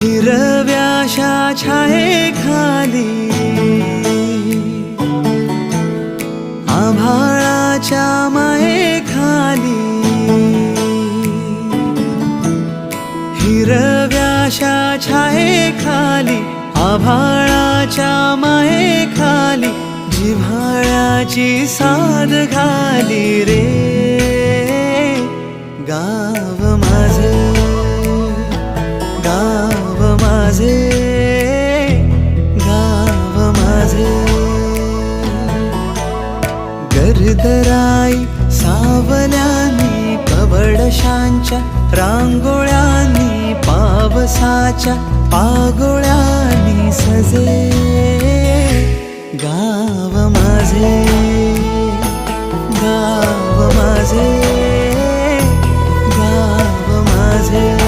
हिरव्याशा छायेखाली आभाळाच्या मायेखाली हिरव्याशा छायेखाली आभाळाच्या मायेखाली जिव्हाळ्याची साद घाली रे गाव माझे गाव माझे गाव माझे गर्दराई सावल्यानी कवडशांच्या रांगोळ्यांनी पावसाच्या पागोळ्यांनी सजे गाव माझे गाव माझे गाव माझे